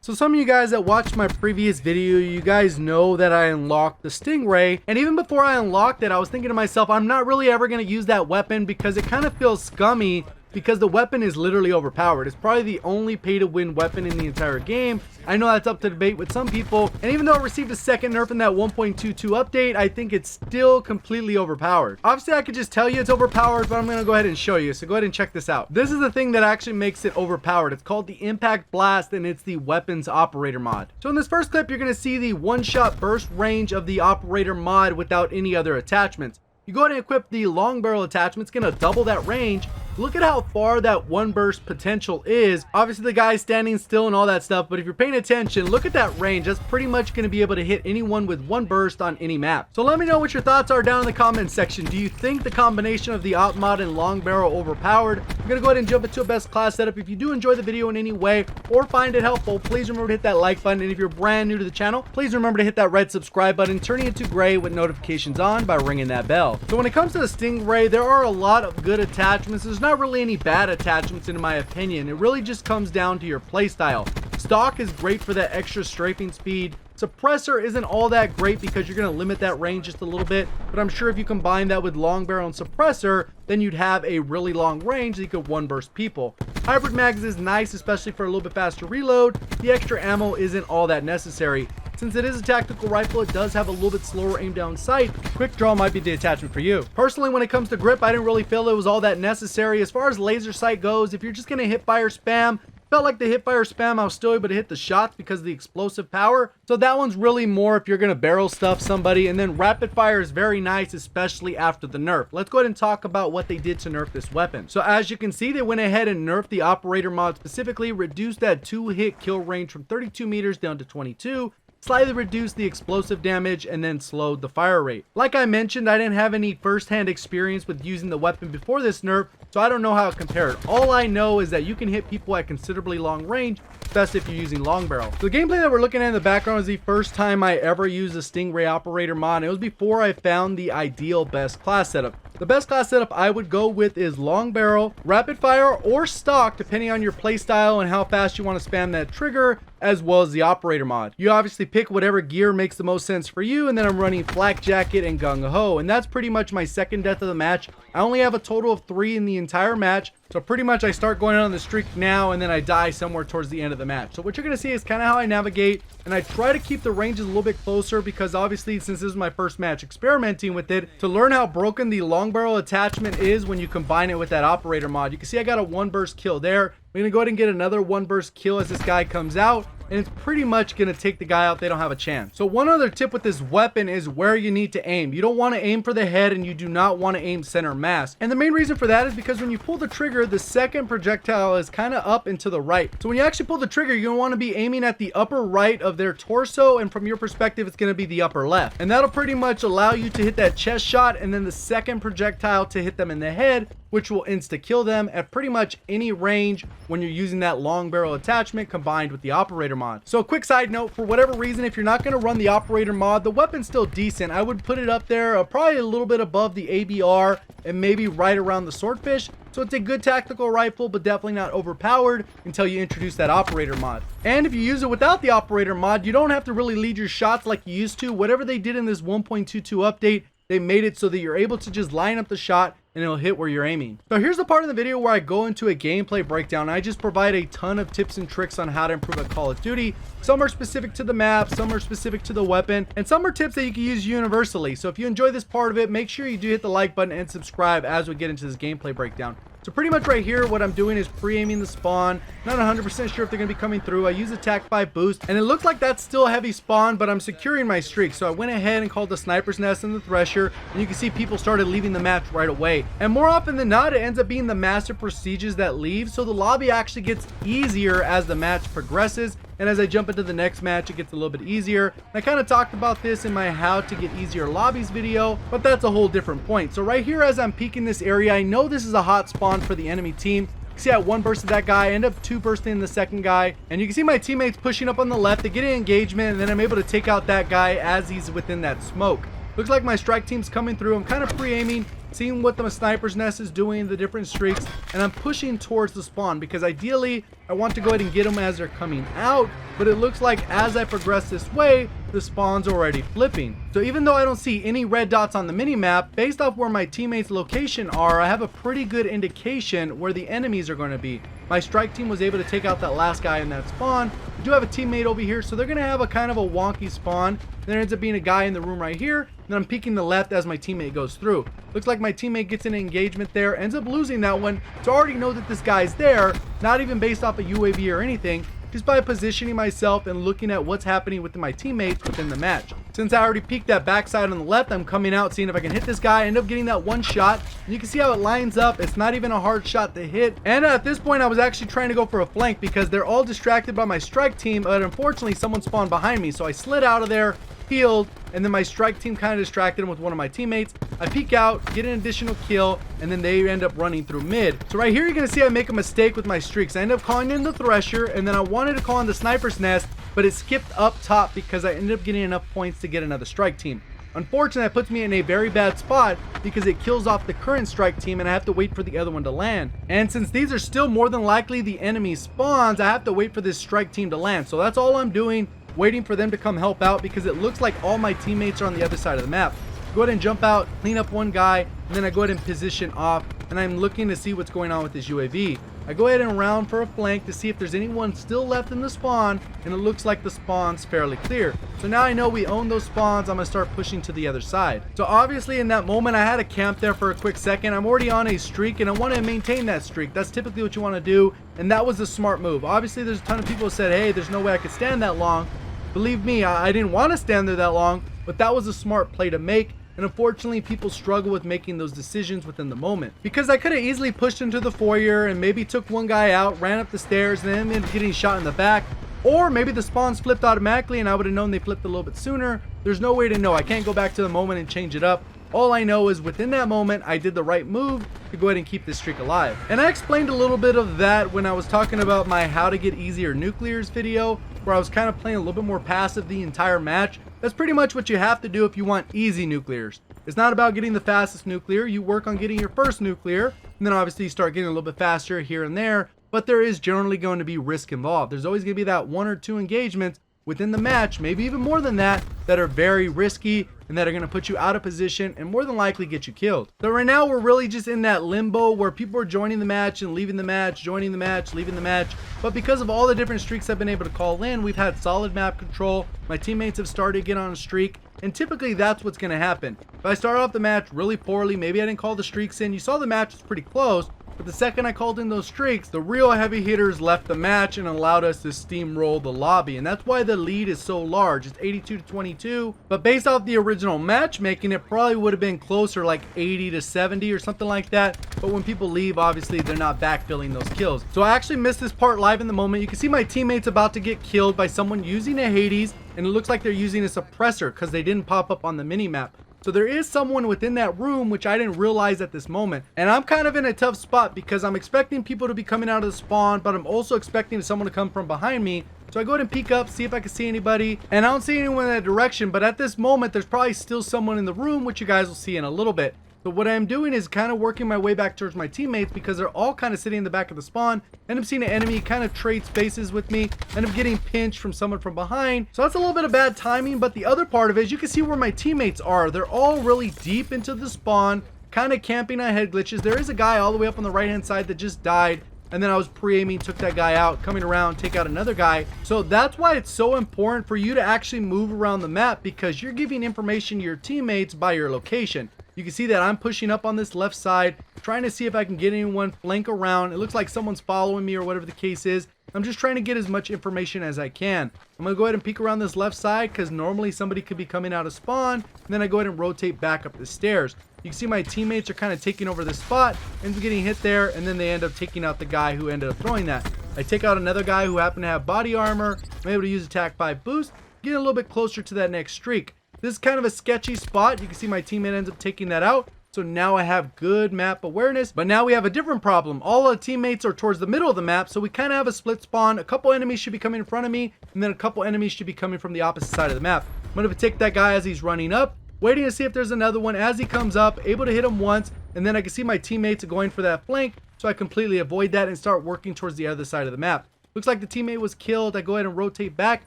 So some of you guys that watched my previous video, you guys know that I unlocked the Stingray, and even before I unlocked it, I was thinking to myself, I'm not really ever going to use that weapon because it kind of feels scummy because the weapon is literally overpowered. It's probably the only pay to win weapon in the entire game. I know that's up to debate with some people, and even though it received a second nerf in that 1.22 update, I think it's still completely overpowered. Obviously, I could just tell you it's overpowered, but I'm going to go ahead and show you. So go ahead and check this out. This is the thing that actually makes it overpowered. It's called the Impact Blast, and it's the weapons operator mod. So in this first clip, you're going to see the one-shot burst range of the operator mod without any other attachments. You go ahead and equip the long barrel attachment. It's going to double that range. Look at how far that one burst potential is. Obviously the guy's standing still and all that stuff, but if you're paying attention, look at that range. That's pretty much going to be able to hit anyone with one burst on any map. So let me know what your thoughts are down in the comment section. Do you think the combination of the op mod and long barrel overpowered? I'm going to go ahead and jump into a best class setup. If you do enjoy the video in any way or find it helpful, please remember to hit that like button. And if you're brand new to the channel, please remember to hit that red subscribe button, turning it to gray with notifications on by ringing that bell. So when it comes to the Stingray, there are a lot of good attachments. There's not really any bad attachments in my opinion. It really just comes down to your playstyle. Stock is great for that extra strafing speed. Suppressor isn't all that great because you're going to limit that range just a little bit, but I'm sure if you combine that with long barrel and suppressor, then you'd have a really long range that you could one burst people. Hybrid mags is nice, especially for a little bit faster reload. The extra ammo isn't all that necessary. Since it is a tactical rifle, it does have a little bit slower aim down sight. Quick draw might be the attachment for you. Personally, when it comes to grip, I didn't really feel it was all that necessary. As far as laser sight goes, if you're just going to hip fire spam, felt like the hip fire spam, I was still able to hit the shots because of the explosive power. So that one's really more if you're going to barrel stuff somebody. And then rapid fire is very nice, especially after the nerf. Let's go ahead and talk about what they did to nerf this weapon. So as you can see, they went ahead and nerfed the operator mod, specifically reduced that 2-hit kill range from 32 meters down to 22. Slightly reduced the explosive damage, and then slowed the fire rate. Like I mentioned, I didn't have any first-hand experience with using the weapon before this nerf, so I don't know how it compared. All I know is that you can hit people at considerably long range, especially if you're using long barrel. So the gameplay that we're looking at in the background is the first time I ever used a Stingray operator mod. It was before I found the ideal best class setup. The best class setup I would go with is long barrel, rapid fire, or stock, depending on your playstyle and how fast you want to spam that trigger, as well as the operator mod. You obviously pick whatever gear makes the most sense for you, and then I'm running flak jacket and gung ho, and that's pretty much my second death of the match. I only have a total of 3 in the entire match, so pretty much I start going on the streak now, and then I die somewhere towards the end of the match. So what you're going to see is kind of how I navigate, and I try to keep the ranges a little bit closer because obviously since this is my first match experimenting with it, to learn how broken the long barrel attachment is when you combine it with that operator mod. You can see I got a one burst kill there. We're going to go ahead and get another one burst kill as this guy comes out, and it's pretty much going to take the guy out. They don't have a chance. So one other tip with this weapon is where you need to aim. You don't want to aim for the head, and you do not want to aim center mass. And the main reason for that is because when you pull the trigger, the second projectile is kind of up and to the right. So when you actually pull the trigger, you're going to want to be aiming at the upper right of their torso, and from your perspective, it's going to be the upper left. And that'll pretty much allow you to hit that chest shot, and then the second projectile to hit them in the head, which will insta-kill them at pretty much any range when you're using that long barrel attachment combined with the operator mod. So a quick side note, for whatever reason, if you're not going to run the operator mod, the weapon's still decent. I would put it up there probably a little bit above the ABR and maybe right around the swordfish. So it's a good tactical rifle, but definitely not overpowered until you introduce that operator mod. And if you use it without the operator mod, you don't have to really lead your shots like you used to. Whatever they did in this 1.22 update, they made it so that you're able to just line up the shot and it'll hit where you're aiming. So here's the part of the video where I go into a gameplay breakdown. I just provide a ton of tips and tricks on how to improve at Call of Duty. Some are specific to the map, some are specific to the weapon, and some are tips that you can use universally. So if you enjoy this part of it, make sure you do hit the like button and subscribe as we get into this gameplay breakdown. So pretty much right here, what I'm doing is pre-aiming the spawn. Not 100% sure if they're going to be coming through. I use a TAC 5 boost, and it looks like that's still a heavy spawn, but I'm securing my streak. So I went ahead and called the sniper's nest and the thresher, and you can see people started leaving the match right away. And more often than not, it ends up being the master prestiges that leave, so the lobby actually gets easier as the match progresses. And as I jump into the next match, it gets a little bit easier. And I kind of talked about this in my how to get easier lobbies video, but that's a whole different point. So right here, as I'm peeking this area, I know this is a hot spawn for the enemy team. See, I one bursted that guy, I end up two bursting the second guy, and you can see my teammates pushing up on the left. They get an engagement, and then I'm able to take out that guy as he's within that smoke. Looks like my strike team's coming through. I'm kind of pre-aiming. seeing what the sniper's nest is doing, the different streaks, and I'm pushing towards the spawn because ideally I want to go ahead and get them as they're coming out, but it looks like as I progress this way, the spawn's already flipping. So even though I don't see any red dots on the mini-map, based off where my teammates' location are, I have a pretty good indication where the enemies are going to be. My strike team was able to take out that last guy in that spawn. I do have a teammate over here, so they're going to have a kind of a wonky spawn. There ends up being a guy in the room right here, and then I'm peeking the left as my teammate goes through. Looks like my teammate gets an engagement there, ends up losing that one. So I already know that this guy's there, not even based off a UAV or anything, just by positioning myself and looking at what's happening with my teammates within the match. Since I already peeked that backside on the left, I'm coming out, seeing if I can hit this guy. I end up getting that one shot, and you can see how it lines up. It's not even a hard shot to hit. And at this point, I was actually trying to go for a flank because they're all distracted by my strike team, but unfortunately, someone spawned behind me. So I slid out of there, healed, and then my strike team kind of distracted him with one of my teammates. I peek out, get an additional kill, and then they end up running through mid. So right here, you're going to see I make a mistake with my streaks. I end up calling in the Thresher, and then I wanted to call in the Sniper's Nest, but it skipped up top because I ended up getting enough points to get another strike team. Unfortunately, that puts me in a very bad spot because it kills off the current strike team and I have to wait for the other one to land. And since these are still more than likely the enemy spawns, I have to wait for this strike team to land. So that's all I'm doing, waiting for them to come help out because it looks like all my teammates are on the other side of the map. Go ahead and jump out, clean up one guy, and then I go ahead and position off, and I'm looking to see what's going on with this UAV. I go ahead and round for a flank to see if there's anyone still left in the spawn, and it looks like the spawn's fairly clear. So now I know we own those spawns. I'm going to start pushing to the other side. So obviously in that moment I had to camp there for a quick second. I'm already on a streak and I want to maintain that streak. That's typically what you want to do, and that was a smart move. Obviously there's a ton of people who said, hey, there's no way I could stand that long. Believe me, I didn't want to stand there that long, but that was a smart play to make. And unfortunately, people struggle with making those decisions within the moment. Because I could have easily pushed into the foyer and maybe took one guy out, ran up the stairs, and then ended up getting shot in the back. Or maybe the spawns flipped automatically and I would have known they flipped a little bit sooner. There's no way to know. I can't go back to the moment and change it up. All I know is within that moment, I did the right move to go ahead and keep this streak alive. And I explained a little bit of that when I was talking about my how to get easier nuclears video, where I was kind of playing a little bit more passive the entire match. That's pretty much what you have to do if you want easy nuclears. It's not about getting the fastest nuclear. You work on getting your first nuclear, and then obviously you start getting a little bit faster here and there, but there is generally going to be risk involved. There's always going to be that 1 or 2 engagements within the match, maybe even more than that are very risky and that are going to put you out of position and more than likely get you killed. So right now we're really just in that limbo where people are joining the match and leaving the match, joining the match, leaving the match. But because of all the different streaks I've been able to call in, we've had solid map control. My teammates have started to get on a streak, and typically that's what's going to happen. If I start off the match really poorly, maybe I didn't call the streaks in. You saw the match was pretty close, but the second I called in those streaks, the real heavy hitters left the match and allowed us to steamroll the lobby. And that's why the lead is so large. It's 82-22. But based off the original matchmaking, it probably would have been closer, like 80-70 or something like that. But when people leave, obviously they're not backfilling those kills. So I actually missed this part live in the moment. You can see my teammates about to get killed by someone using a Hades, and it looks like they're using a suppressor because they didn't pop up on the mini-map. So there is someone within that room, which I didn't realize at this moment. And I'm kind of in a tough spot because I'm expecting people to be coming out of the spawn, but I'm also expecting someone to come from behind me. So I go ahead and peek up, see if I can see anybody. And I don't see anyone in that direction, but at this moment, there's probably still someone in the room, which you guys will see in a little bit. So what I'm doing is kind of working my way back towards my teammates because they're all kind of sitting in the back of the spawn. End up seeing an enemy kind of trade spaces with me. End up getting pinched from someone from behind. So that's a little bit of bad timing. But the other part of it is you can see where my teammates are. They're all really deep into the spawn, kind of camping on head glitches. There is a guy all the way up on the right hand side that just died. And then I was pre-aiming, took that guy out, coming around, take out another guy. So that's why it's so important for you to actually move around the map because you're giving information to your teammates by your location. You can see that I'm pushing up on this left side, trying to see if I can get anyone flank around. It looks like someone's following me or whatever the case is. I'm just trying to get as much information as I can. I'm going to go ahead and peek around this left side because normally somebody could be coming out of spawn. And then I go ahead and rotate back up the stairs. You can see my teammates are kind of taking over this spot and getting hit there. And then they end up taking out the guy who ended up throwing that. I take out another guy who happened to have body armor. I'm able to use attack 5 boost, get a little bit closer to that next streak. This is kind of a sketchy spot. You can see my teammate ends up taking that out. So now I have good map awareness, but now we have a different problem. All our teammates are towards the middle of the map, so we kind of have a split spawn. A couple enemies should be coming in front of me, and then a couple enemies should be coming from the opposite side of the map. I'm going to take that guy as he's running up, waiting to see if there's another one as he comes up, able to hit him once, and then I can see my teammates are going for that flank, so I completely avoid that and start working towards the other side of the map. Looks like the teammate was killed. I go ahead and rotate back,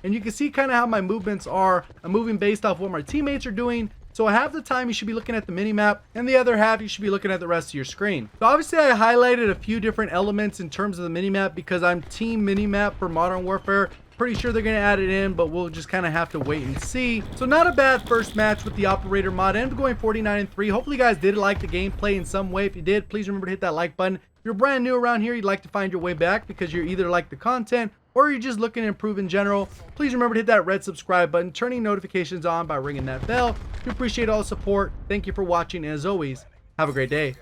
and you can see kind of how my movements are. I'm moving based off what my teammates are doing. So half the time you should be looking at the mini-map, and the other half you should be looking at the rest of your screen. So obviously I highlighted a few different elements in terms of the mini-map because I'm team mini-map for Modern Warfare. Pretty sure they're going to add it in, but we'll just kind of have to wait and see. So not a bad first match with the operator mod. I ended up going 49-3. Hopefully you guys did like the gameplay in some way. If you did, please remember to hit that like button. If you're brand new around here, you'd like to find your way back because you're either like the content or you're just looking to improve in general, please remember to hit that red subscribe button, turning notifications on by ringing that bell. We appreciate all the support. Thank you for watching, and as always, have a great day.